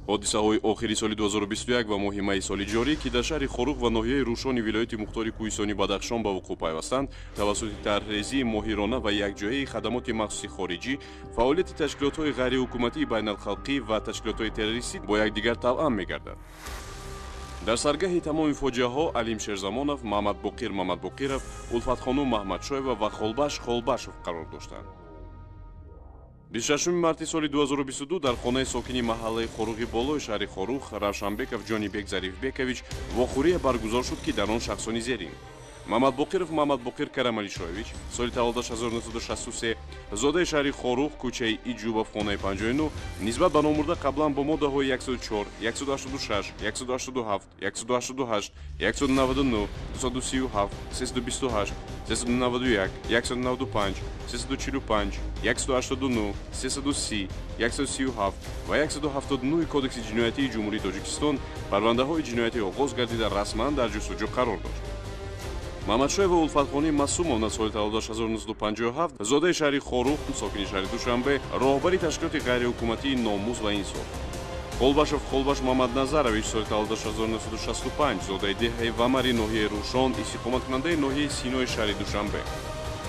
ҳодисаҳои охири соли 2021 ва моҳи майи соли ҷорӣ ки дар шаҳри Хорух ва ноҳияи Рӯшони вилояти Мухтори Кӯҳистони Бадахшон ба вуқӯъ пайвастанд, тавассути тарҳрезии моҳирона ва якҷояи хадамоти махсуси хориҷӣ, фаъолияти ташкилотҳои ғайриҳукуматии байналхалқӣ ва ташкилотҳои террористӣ бо якдигар тавъам мегардад. дар саргаҳи тамоми фоҷиаҳо Алим Шерзамонов, Маҳмад Боқиров, Улфатхонум Маҳмадшоева ва Холбаш Холбашев қарор доштанд. 26 марти соли 2022 дар хонаи сокини маҳаллаи Хоруғи Болои шаҳри Хорух Равшанбеков Ҷонибек Зарифбекович вохӯрие баргузор шуд, ки дар он шахсони зерин: Маҳмад Боқир Карамалишоевич, соли таваллудаш 1963, зодаи шаҳри Хорух, кӯчаи Иҷубов, хонаи 59, нисбат ба номурда қаблан бо моддаҳои 104, 186, 187, 188, 199, 237, 328, 391, 195, 345, 189, 330, 137 ва 179 Кодекси ҷиноятии Ҷумҳурии Тоҷикистон парвандаҳои ҷиноятӣ оғоз гардида расман дар ҷустуҷӯ қарор дошт. Маҳмадшоева Улфатхони Масумовна, соли таваллудаш 1957, зодаи шаҳри Хорух, сокини шаҳри Душанбе, роҳбари ташкилоти ғайриҳукуматии Номус ва Инсоф. Холбаш Маҳмад Назарович, соли таваллудаш 1965, зодаи деҳаи Вамари ноҳияи Рӯшон, истиқоматкунандаи ноҳияи Синои шаҳри Душанбе.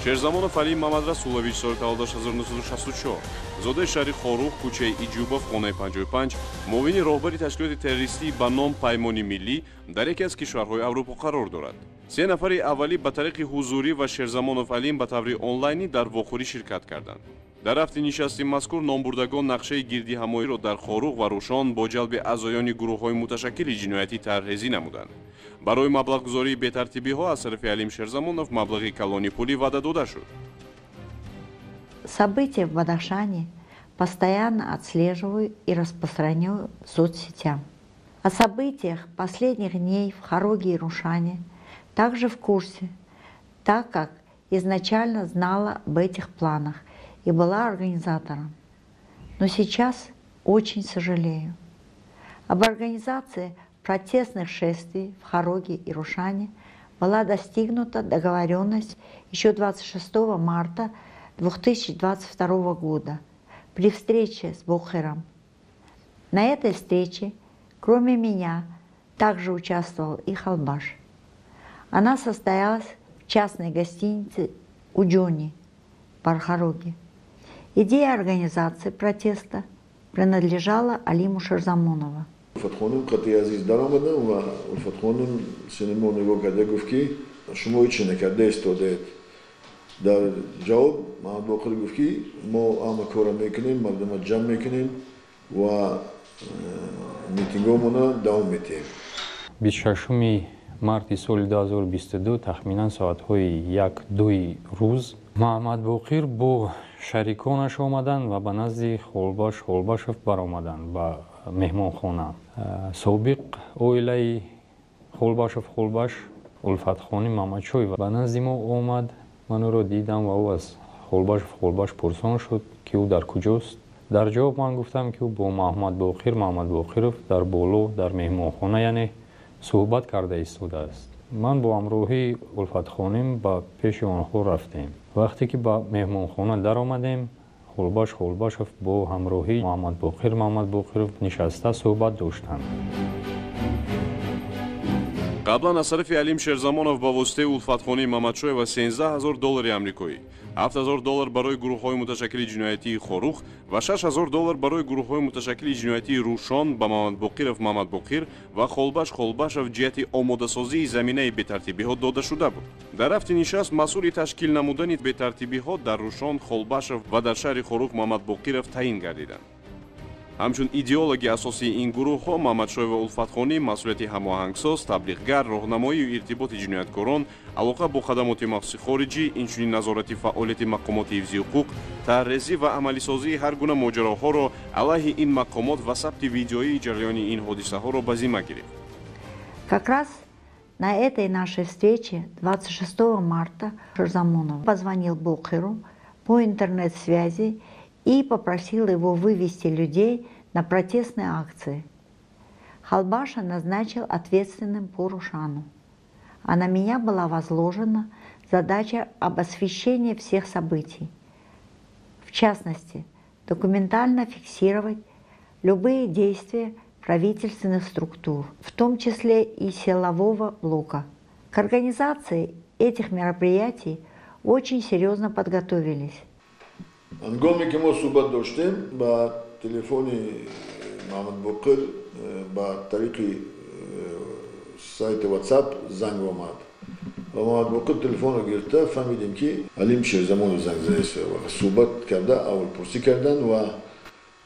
Шерзамонов Алим Маҳмад Расулович, соли таваллудаш 1964, зодаи шаҳри Хорух, кӯчаи Иҷубов, хонаи 55, муовини роҳбари ташкилоти террористӣ ба ном Паймони Миллӣ дар яке аз кишварҳои Аврупо қарор дорад. се нафари аввалӣ ба тариқи ҳузурӣ ва Шерзамонов Алим ба таври онлайнӣ дар вохӯрӣ ширкат карданд. дар рафти нишасти мазкур номбурдагон нақшаи гирдиҳамоиро дар Хорух ва Рӯшон бо ҷалби аъзоёни гурӯҳҳои муташаккили ҷиноятӣ тарҳрезӣ намуданд. барои маблағгузории бетартибиҳо аз тарафи Алим Шерзамонов маблағи калони пулӣ ваъда дода шуд. События в Бадахшане постоянно отслеживаю и распространяю в соцсетях. О событиях последних дней в Хоруге и Рушане также в курсе, так как изначально знала об этих планах и была организатором. Но сейчас очень сожалею. Об организации протестных шествий в Хоруге и Рушане была достигнута договоренность еще 26 марта 2022 года при встрече с Бохером. На этой встрече, кроме меня, также участвовал и Холбаш. Она состоялась в частной гостинице у Джони в Хоруге. Идея организации протеста принадлежала Алиму Шерзамонову. Улфатхонум қатъи азиз даромадам ва Улфатхонум синемо нигоҳ карда гуфт ки шумо ҳеч чӣ накарда истодаед. дар ҷавоб Маҳмад Боқир гуфт ки мо ҳама кора мекунем, мардума ҷамъ мекунем ва митингҳоямонро давом медиҳем. 26 марти соли 2022 тахминан соатҳои 1-2 рӯз Маҳмад Боқир бо шариконаш омаданд ва ба назди Холбашев баромаданд ба меҳмонхона. Собиқ оилаи Холбаш Улфатхони Маҳмадшоева ба назди мо омад. ман ӯро дидам ва ӯ аз Холбаш пурсон шуд ки ӯ дар куҷост. дар ҷавоб ман гуфтам ки ӯ бо Маҳмад Боқиров дар боло дар меҳмонхона яъне суҳбат карда истодааст. ман бо ҳамроҳии Улфатхоним ба пеши онҳо рафтем. вақте ки ба меҳмонхона даромадем, Холбашев бо ҳамроҳии Маҳмад Боқиров нишаста суҳбат доштанд. қаблан аз тарафи Алим Шерзамонов ба воситаи Улфатхони Маҳмадшоева $13,000 амрикоӣ, $7,000 барои гурӯҳҳои муташаккили ҷиноятии Хорух ва $6,000 барои гурӯҳҳои муташаккили ҷиноятии Рӯшон ба Маҳмад Боқир ва Холбашев ҷиҳати омодасозии заминаи бетартибиҳо дода шуда буд. дар рафти нишаст масъули ташкил намудани бетартибиҳо дар Рӯшон Холбашев ва дар шаҳри Хорух Маҳмад Боқиров таъин гардиданд. ҳамчун идеологи асосии ин гурӯҳҳо Маҳмадшоева Улфатхонӣ масъулияти ҳамоҳангсоз, таблиғгар, роҳнамоию иртиботи ҷинояткорон, алоқа бо хадамоти махсуси хориҷӣ, инчунин назорати фаъолияти мақомоти ҳифзи ҳуқуқ, тарҳрезӣ ва амалисозии ҳар гуна моҷароҳоро алайҳи ин мақомот ва сабти видеоии ҷараёни ин ҳодисаҳоро ба зимма гирифт. Как раз на этой нашей встрече 26 марта Шерзамонов позвонил Бохеру по интернет-связи и попросил его вывести людей на протестные акции. Холбаша назначил ответственным по Рушану, а на меня была возложена задача об освещении всех событий. В частности, документально фиксировать любые действия, правительственных структур, в том числе и силового блока. К организации этих мероприятий очень серьезно подготовились. ангоми ки мо суҳбат доштем ба телефони Маҳмад Боқир ба тариқи сайти WhatsApp занг омад ва Маҳмад Боқир телефонро гирифта фаҳмидем ки Алим Шерзамонов занг задааст ва суҳбат карда аҳволпурсӣ кардан ва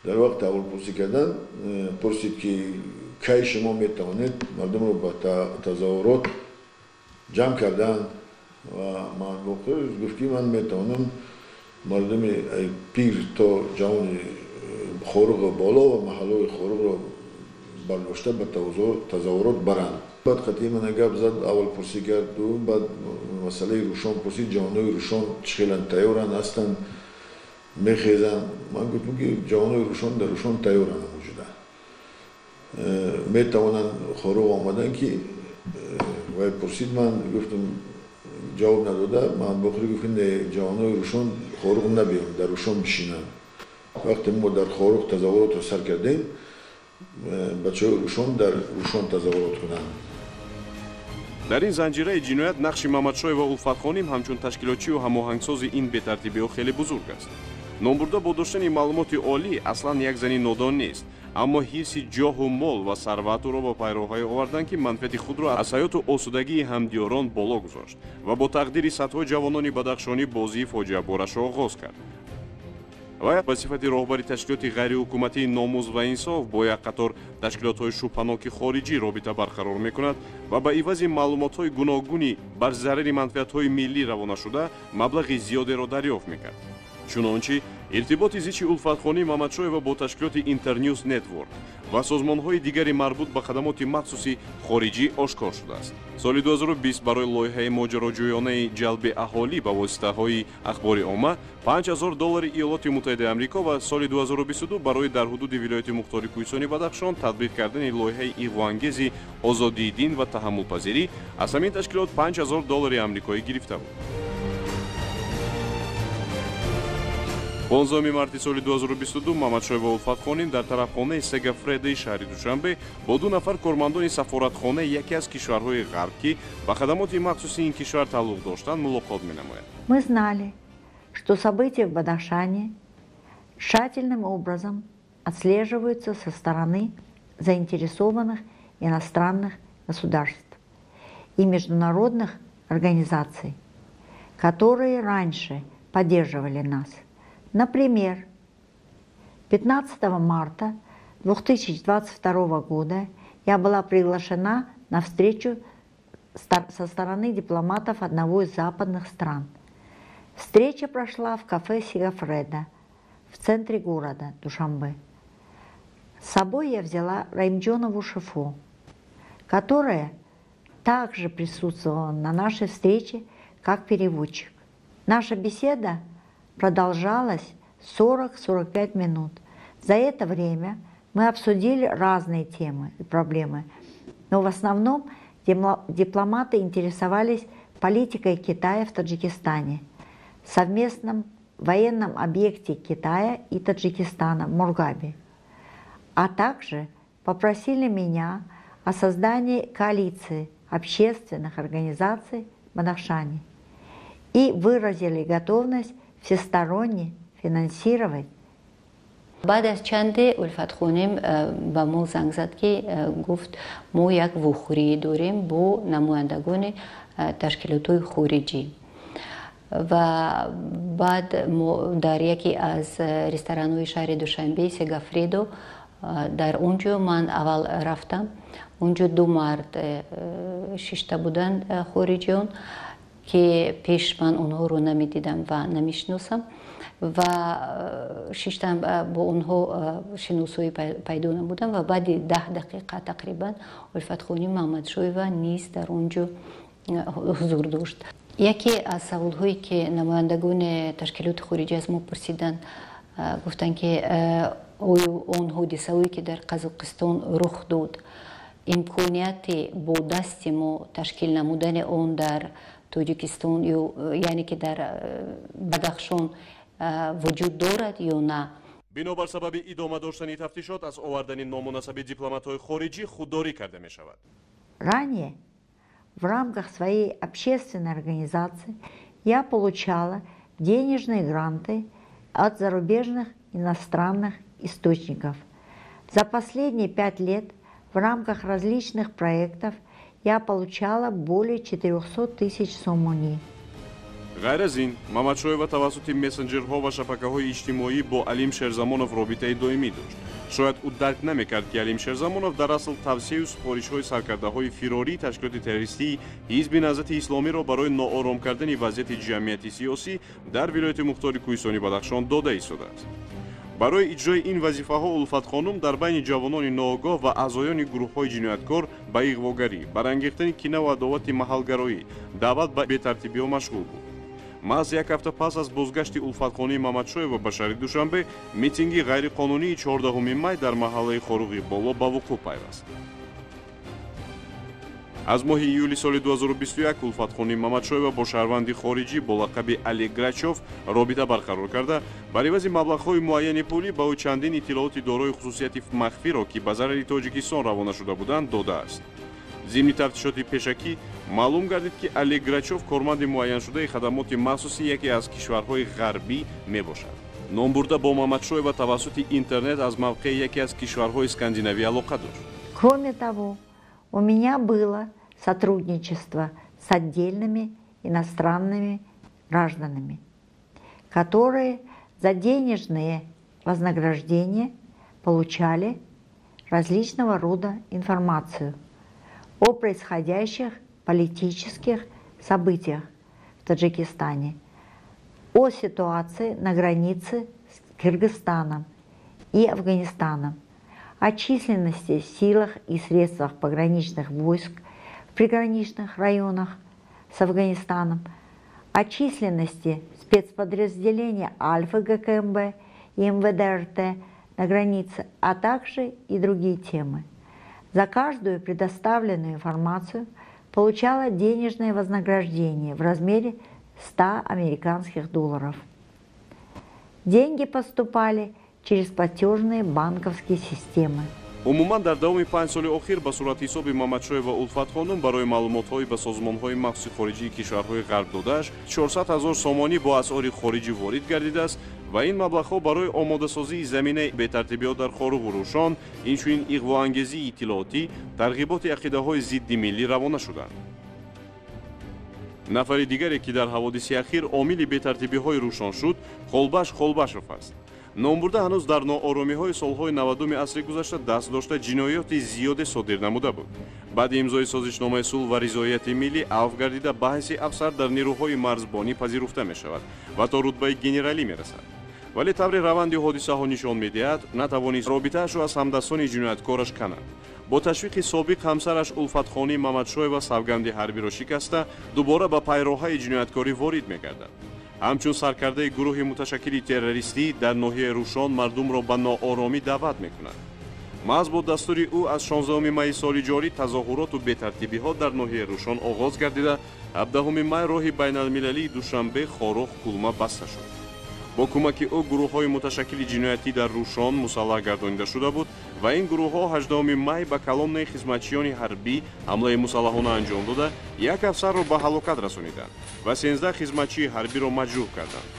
дар вақти аҳволпурсӣ кардан пурсид ки кай шумо метавонед мардумро ба тазаввурот ҷамъ кардан ва Маҳмад Боқир гуфт ки ман метавонам мардуми пир то ҷавони хоруғи боло ва маҳаллои хоруғро бардошта ба тазаввурот баранд. Баъд қатъи мана гап зад, аҳволпурсӣ карду, баъд масъалаи рӯшон пурсид, ҷавонои рӯшон чӣ хелан тайёранд ҳастанд, мехезанд. Ман гуфтам ки ҷавонои рӯшон дар рӯшон тайёранд мавҷуданд. Метавонанд хоруғ омадан ки вай пурсид, ман гуфтам ҷавоб надода, Маҳмад Боқир гуфт не ҷавонои рӯшон хоруғ набиёранд, дар рӯшон бишинанд. Вақте мо дар хоруғ тазаввуротро сар кардем, бачаҳои рӯшон дар рӯшон тазаввурот кунанд. дар ин занҷираи ҷиноят нақши Маҳмадшоҳ ва Улфатхоним ҳамчун ташкилотчиву ҳамоҳангсози ин бетартибиҳо хеле бузург аст. Номбурда бо доштани маълумоти олӣ аслан як зани нодон нест, аммо ҳирси ҷоҳу мол ва сарватуро ба пайроҳае овардан ки манфиати худро аз ҳаёту осудагии ҳамдиёрон боло гузошт ва бо тақдири садҳои ҷавонони бадахшонӣ бозии фоҷиаборашро оғоз кард. вай ба сифати роҳбари ташкилоти ғайриҳукуматии номуз ва инсоф бо як қатор ташкилотҳои шубҳаноки хориҷӣ робита барқарор мекунад ва ба ивази маълумотҳои гуногуни бар зарари манфиатҳои миллӣ равона шуда маблағи зиёдеро дарёфт мекард. чунончи иртиботи зичи Улфатхонӣ Маҳмадшоҳева бо ташкилоти Интерньюз Нетворк ва созмонҳои дигари марбут ба хадамоти махсуси хориҷӣ ошкор шудааст. соли 2020 барои лоиҳаи моҷароҷӯёнаи ҷалби аҳолӣ ба воситаҳои ахбори омма $5000 Иёлоти Муттаҳидаи Амрико ва соли 2022 барои дар ҳудуди вилояти Мухтори Кӯҳистони Бадахшон татбиқ кардани лоиҳаи иғвоангези озодии дин ва таҳаммулпазирӣ аз ҳамин ташкилот $5000 амрикоӣ гирифта буд. 15 марти соли 2022 Маҳмадшоҳ ва Улфатхоним дар тарафхонаи Сегафредаи шаҳри Душанбе бо ду нафар кормандони сафоратхонаи яке аз кишварҳои ғарб ки ба хадамоти махсуси ин кишвар тааллуқ доштанд мулоқот менамояд. Мы знали, что события в Бадахшане тщательным образом отслеживаются со стороны заинтересованных иностранных государств и международных организаций, которые раньше поддерживали нас. Например, 15 марта 2022 года я была приглашена на встречу со стороны дипломатов одного из западных стран. Встреча прошла в кафе Сегафреда в центре города Душанбе. С собой я взяла Раимҷонову Шифо, которая также присутствовала на нашей встрече как переводчик. Наша беседа продолжалась 40-45 минут. За это время мы обсудили разные темы и проблемы, но в основном дипломаты интересовались политикой Китая в Таджикистане, совместном военном объекте Китая и Таджикистана Мургаби, а также попросили меня о создании коалиции общественных организаций в Бадахшане и выразили готовность всесторонне финансировать. بعد از چند الفتخونیم با ما زنگ زد که گفت ما یک وخوری داریم با نمایندگان تشکیلات‌های خارجی و بعد ما در یکی از رستوران‌های شهر دوشنبه سگافریدو در اونجا من اول رفتم. اونجا دو مرد شش بودن خارجیان که پیش من اونها رو نمیدیدم و نمیشناسم و ششتم با اونها شناسایی پیدا نبودم و بعد 10 دقیقه تقریبا الفتخونی محمدشویeva نیز در اونجا حضور داشت. یکی از سوالهایی که نمایندگان تشکیلات خارجی از ما پرسیدن گفتن که اون حادثه‌ای که در قزاقستان رخ داد امکانیت با دست ما تشکیل نمودن اون در تاجیکستان یعنی که در بدخشان وجود دارد یا نه. бинобар сабаби идома доштани тафтишот аз овардани номунасаби дипломатҳои хориҷӣ худдорӣ карда мешавад. Ранее в рамках своей общественной организации я получала денежные гранты от зарубежных иностранных источников. За последние 5 лет в рамках различных проектов я получала более 400 тысяч сомони. ғайр аз ин, Мамадшоева тавассути мессенҷерҳо ва шабакаҳои иҷтимоӣ бо Алим Шерзамонов робитаи доимӣ дошт. шояд ӯ дарк намекард, ки Алим Шерзамонов дар асл тавсеяю супоришҳои саркардаҳои фирории ташкилоти террористии ҳизби Наҳзати Исломиро барои ноором кардани вазъияти ҷамъияти сиёсӣ дар вилояти мухтори Кӯҳистони Бадахшон дода истодааст. барои иҷрои ин вазифаҳо Улфат хонум дар байни ҷавонони ноогоҳ ва аъзоёни гурӯҳҳои ҷинояткор ба иғвогарӣ, барангехтани кина ва адовати маҳалгароӣ, даъват ба бетартибиҳо машғул буд. маҳз як ҳафта пас аз бозгашти Улфатхонии Мамадшоева ба шаҳри Душанбе, митинги ғайриқонунии 14 май дар маҳаллаи Хоруғи Боло ба вуқӯъ пайваст. аз моҳи июли соли 2021 Улфатхонии Мамадшоева бо шаҳрванди хориҷӣ бо лақаби Али Грачов робита барқарор карда, бар ивази маблағҳои муайяни пулӣ ба ӯ чандин иттилооти дорои хусусияти махфиро, ки ба зарари Тоҷикистон равона шуда буданд, додааст. зимни тафтишоти пешакӣ маълум гардид, ки Али Грачов корманди муайяншудаи хадамоти махсуси яке аз кишварҳои ғарбӣ мебошад. ном бурда бо Мамадшоева тавассути интернет аз мавқеи яке аз кишварҳои Скандинавӣ алоқа дошт. Кроме того, у меня было сотрудничество с отдельными иностранными гражданами, которые за денежные вознаграждения получали различного рода информацию о происходящих политических событиях в Таджикистане, о ситуации на границе с Кыргызстаном и Афганистаном, о численности, силах и средствах пограничных войск в приграничных районах с Афганистаном, о численности спецподразделения Альфа ГКМБ и МВД-РТ на границе, а также и другие темы. За каждую предоставленную информацию получала денежное вознаграждение в размере 100 американских долларов. Деньги поступали через платежные банковские системы. умуман дар давоми 5 соли охир ба суратҳисоби Мамадшоева Улфат хонум барои маълумотҳои ба созмонҳои махсуси хориҷии кишварҳои ғарб додааш 400 000 сомонӣ бо асъори хориҷӣ ворид гардидааст ва ин маблағҳо барои омодасозии заминаи бетартибиҳо дар Хоруғу Рӯшон, инчунин иғвоангезии иттилоотӣ, тарғиботи ақидаҳои зидди миллӣ равона шуданд. нафари дигаре, ки дар ҳаводиси ахир омили бетартибиҳои Рӯшон шуд, Холбаш Холбашов аст. номбурда ҳанӯз дар нооромиҳои солҳои 90-уми асри гузашта даст дошта ҷиноёти зиёде содир намуда буд. баъди имзои созишномаи сулҳ ва ризояти миллӣ авф гардида ба ҳайси афсар дар нирӯҳои марзбонӣ пазируфта мешавад ва то рутбаи генералӣ мерасад. вале таври раванди ҳодисаҳо нишон медиҳад, натавонист робитаашро аз ҳамдастони ҷинояткораш канад. бо ташвиқи собиқ ҳамсараш Улфатхонии Мамадшоева савганди ҳарбиро шикаста, дубора ба пайроҳаи ҷинояткорӣ ворид мегардад. ҳамчун саркардаи гурӯҳи муташаккили террористӣ дар ноҳияи Рӯшон мардумро ба нооромӣ даъват мекунад. маҳз бо дастури ӯ аз 16 майи соли ҷорӣ тазоҳуроту бетартибиҳо дар ноҳияи Рӯшон оғоз гардида, 17 май роҳи байналмилалии Душанбе, Хорох, Кулма баста шуд. бо кӯмаки ӯ гурӯҳҳои муташаккили ҷиноятӣ дар Рӯшон мусаллаҳ гардонида шуда буд ва ин гурӯҳҳо 18 май ба калоннаи хизматчиёни ҳарбӣ ҳамлаи мусаллаҳона анҷом дода, як афсарро ба ҳалокат расониданд ва 13 хизматчии ҳарбиро маҷрӯҳ карданд.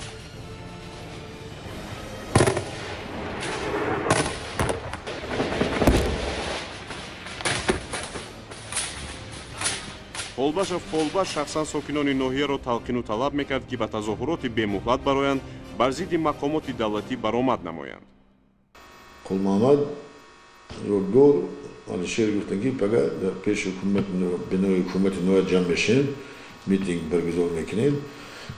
Холбашов Холбаш шахсан сокинони ноҳияро талқину талаб мекард, ки ба тазоҳуроти бемуҳлат бароянд, бар зидди мақомоти давлатӣ баромад намоянд. Қулмамад Рудгор Алишер гуфтанд, ки пага дар пеши ҳукумат бинои ҳукумати ноя ҷамъ мешавем, митинг баргузор мекунем.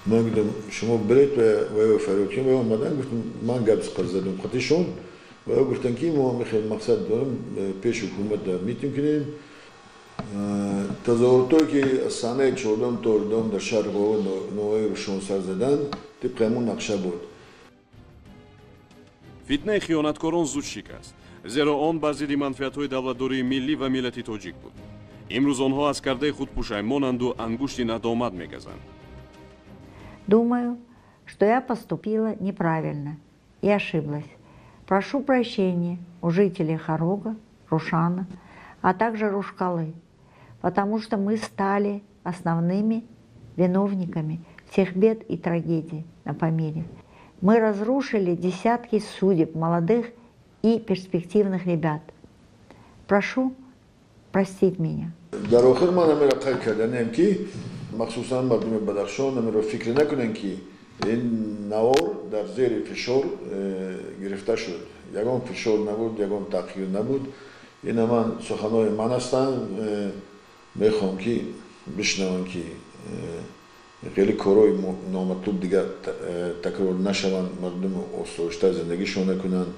Ман гуфтам шумо биред ва фароғ кунед. ва омадан гуфтам ман гап сипар задам қатишон ва гуфтанд, ки мо мехоҳем мақсад дорем пеши ҳукумат митинг кунем. тазоҳуротое ки аз санаи 14 то 18 дар шаҳри ноҳияи Рӯшон сар заданд, тибқи ҳамон нақша буд. фитнаи хиёнаткорон зуд шикаст, зеро он бар зидди манфиатҳои давлатдории миллӣ ва миллати тоҷик буд. имрӯз онҳо аз кардаи худ пушаймонанду ангушти надомат мегазанд. Думаю, что я поступила неправильно и ошиблась, Прошу прощения у жителей Хорога, Рушана, а также Рушкалы, потому что мы стали основными виновниками всех бед и трагедий на Памире. Мы разрушили десятки судеб молодых и перспективных ребят. Прошу простить меня. این نوار در زیر فشار گرفته شد. یگان فشار نبود، یگان تأخیر نبود. این من سخنهای من هستند. میخوام که بشنوم که خیلی کارهای نامطلوب دیگر تکرار نشوند، مردم آسایشتر زندگیشون نکنند.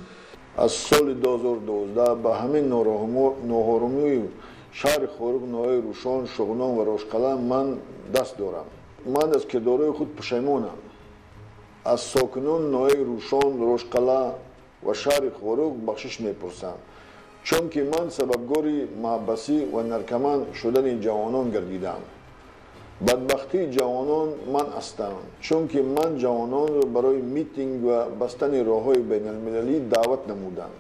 از سال 2012 به همین ناآرامی شهر خورگ، ناحیه روشان، شغنان و راشقله من دست دارم. من از کردارهای خود پشیمانم. از ساکنان ناحیه روشان، راشقله و شهر خورگ بخشش میپرسم، چون که من سببگاری محبسی و نرکمان شدن جوانان گردیدم. بدبختی جوانان من هستم، چون که من جوانان را برای میتینگ و بستن راههای بین المللی دعوت نمودم.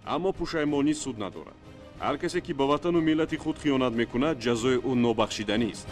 اما پشیمانی سود ندارد. هر کسی که به وطن و ملت خود خیانت میکند جزای او نابخشیدنی است.